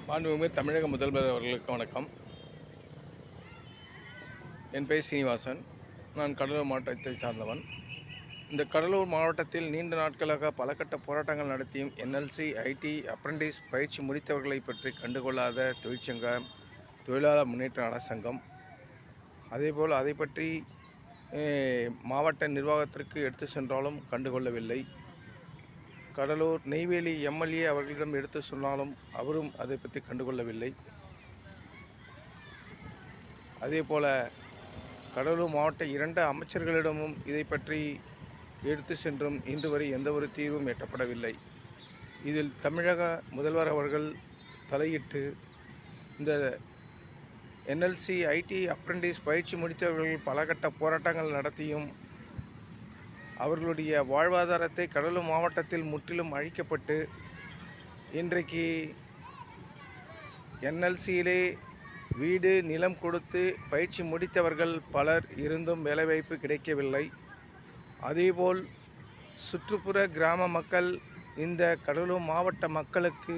மாண்புமிகு தமிழக முதல்வர் அவர்களுக்கு வணக்கம். என் பெயர் சீனிவாசன். நான் கடலூர் மாவட்டத்தை சார்ந்தவன். இந்த கடலூர் மாவட்டத்தில் நீண்ட நாட்களாக பல கட்ட போராட்டங்கள் நடத்தியும் என்எல்சி, ஐடி, அப்ரண்டிஸ் பயிற்சி முடித்தவர்களை பற்றி கண்டுகொள்ளாத தொழிற்சங்கம், தொழிலாளர் முன்னேற்ற நலச்சங்கம், அதேபோல் அதை பற்றி மாவட்ட நிர்வாகத்திற்கு எடுத்து சென்றாலும் கண்டுகொள்ளவில்லை. கடலூர் நெய்வேலி எம்எல்ஏ அவர்களிடம் எடுத்து சொன்னாலும் அவரும் அதை பற்றி கண்டுகொள்ளவில்லை. அதேபோல் கடலூர் மாவட்ட 2 அமைச்சர்களிடமும் இதை பற்றி எடுத்து சென்றும் இன்று வரை எந்த ஒரு தீர்வும் எட்டப்படவில்லை. இதில் தமிழக முதல்வர் அவர்கள் தலையிட்டு இந்த என்எல்சி, ஐடி, அப்ரண்டிஸ் பயிற்சி முடித்தவர்கள் பல கட்ட போராட்டங்கள் நடத்தியும் அவர்களுடைய வாழ்வாதாரத்தை கடலூர் மாவட்டத்தில் முற்றிலும் அழிக்கப்பட்டு இன்றைக்கு என்எல்சியிலே வீடு, நிலம் கொடுத்து பயிற்சி முடித்தவர்கள் பலர் இருந்தும் வேலைவாய்ப்பு கிடைக்கவில்லை. அதேபோல் சுற்றுப்புற கிராம மக்கள் இந்த கடலூர் மாவட்ட மக்களுக்கு,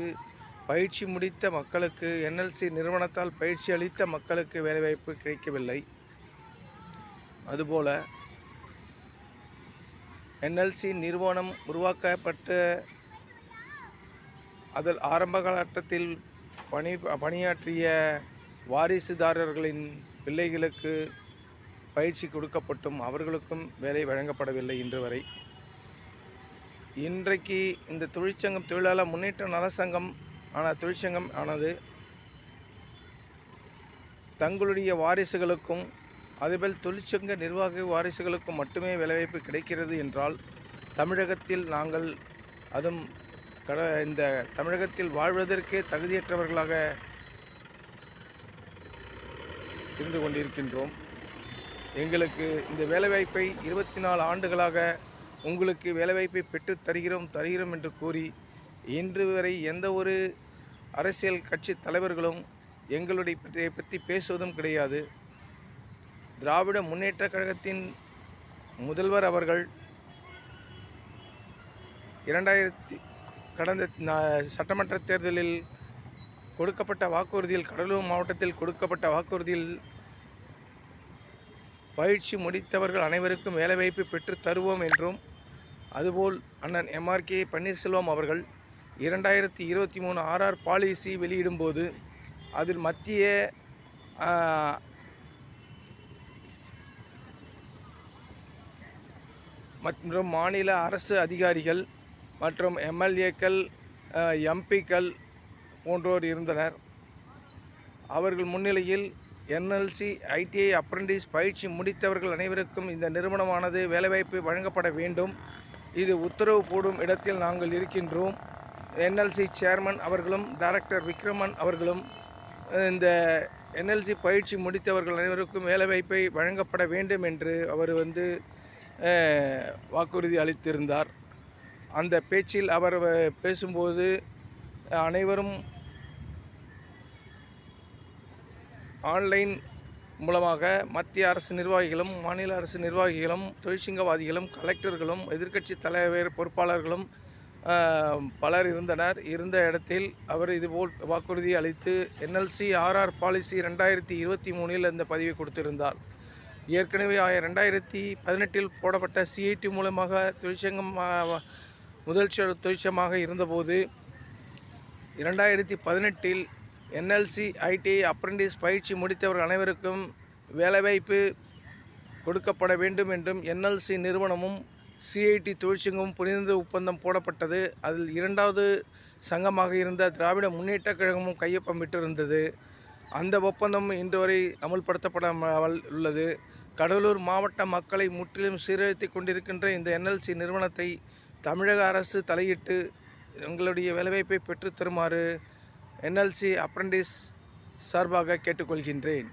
பயிற்சி முடித்த மக்களுக்கு, என்எல்சி நிறுவனத்தால் பயிற்சி அளித்த மக்களுக்கு வேலைவாய்ப்பு கிடைக்கவில்லை. அதுபோல் என்எல்சி நிறுவனம் உருவாக்கப்பட்ட அதில் ஆரம்ப காலகட்டத்தில் பணியாற்றிய வாரிசுதாரர்களின் பிள்ளைகளுக்கு பயிற்சி கொடுக்கப்பட்டும் அவர்களுக்கும் வேலை வழங்கப்படவில்லை இன்று வரை. இன்றைக்கு இந்த தொழிற்சங்கம், தொழிலாளர் முன்னேற்ற நலச்சங்கம் தொழிற்சங்கம் ஆனது தங்களுடைய வாரிசுகளுக்கும் அதேபோல் தொழிற்சங்க நிர்வாக வாரிசுகளுக்கும் மட்டுமே வேலைவாய்ப்பு கிடைக்கிறது என்றால் தமிழகத்தில் நாங்கள் அதுவும் இந்த தமிழகத்தில் வாழ்வதற்கே தகுதியற்றவர்களாக இருந்து கொண்டிருக்கின்றோம். எங்களுக்கு இந்த வேலைவாய்ப்பை 24 ஆண்டுகளாக உங்களுக்கு வேலைவாய்ப்பை பெற்று தருகிறோம் என்று கூறி இன்று வரை எந்த ஒரு அரசியல் கட்சி தலைவர்களும் எங்களுடைய பற்றி பேசுவதும் கிடையாது. திராவிட முன்னேற்ற கழகத்தின் முதல்வர் அவர்கள் கடந்த சட்டமன்ற தேர்தலில் கொடுக்கப்பட்ட வாக்குறுதியில், கடலூர் மாவட்டத்தில் கொடுக்கப்பட்ட வாக்குறுதியில் பயிற்சி முடித்தவர்கள் அனைவருக்கும் வேலைவாய்ப்பு பெற்று தருவோம் என்றும், அதுபோல் அண்ணன் MRK பன்னீர்செல்வம் அவர்கள் 2023 RR பாலிசி வெளியிடும்போது அதில் மத்திய மற்றும் மாநில அரசு அதிகாரிகள் மற்றும் MLAக்கள், MPக்கள் போன்றோர் இருந்தனர். அவர்கள் முன்னிலையில் என்எல்சி, ITI, அப்ரண்டிஸ் பயிற்சி முடித்தவர்கள் அனைவருக்கும் இந்த நிறுவனமானது வேலைவாய்ப்பு வழங்கப்பட வேண்டும். இது உத்தரவு போடும் இடத்தில் நாங்கள் இருக்கின்றோம். என்எல்சி சேர்மன் அவர்களும் டைரக்டர் விக்ரமன் அவர்களும் இந்த என்எல்சி பயிற்சி முடித்தவர்கள் அனைவருக்கும் வேலைவாய்ப்பை வழங்கப்பட வேண்டும் என்று அவர் வாக்குறுதி அளித்திருந்தார். அந்த பேச்சில் அவர் பேசும்போது அனைவரும் ஆன்லைன் மூலமாக மத்திய அரசு நிர்வாகிகளும், மாநில அரசு நிர்வாகிகளும், தொழிற்சங்கவாதிகளும், கலெக்டர்களும், எதிர்க்கட்சி தலைவர் பொறுப்பாளர்களும் பலர் இருந்த இடத்தில் அவர் இதுபோல் வாக்குறுதி அளித்து என்எல்சி RR பாலிசி 2023 அந்த பதிவை கொடுத்திருந்தார். ஏற்கனவே 2018 போடப்பட்ட CIT மூலமாக தொழிற்சங்கம் முதல் தொழிற்சங்கமாக இருந்தபோது 2018 என்எல்சி, ITI, அப்ரண்டிஸ் பயிற்சி முடித்தவர்கள் அனைவருக்கும் வேலைவாய்ப்பு கொடுக்கப்பட வேண்டும் என்றும் என்எல்சி நிறுவனமும் CIT தொழிற்சங்கமும் புரிந்து ஒப்பந்தம் போடப்பட்டது. அதில் 2வது சங்கமாக இருந்த திராவிட முன்னேற்ற கழகமும் கையொப்பமிட்டிருந்தது. அந்த ஒப்பந்தம் இன்று வரை அமல்படுத்தப்படாமல் உள்ளது. கடலூர் மாவட்ட மக்களை முற்றிலும் சீரழித்து கொண்டிருக்கின்ற இந்த என்எல்சி நிறுவனத்தை தமிழக அரசு தலையிட்டு எங்களுடைய வேலைவாய்ப்பை பெற்று தருமாறு என்எல்சி அப்ரண்டிஸ் சார்பாக கேட்டுக்கொள்கின்றேன்.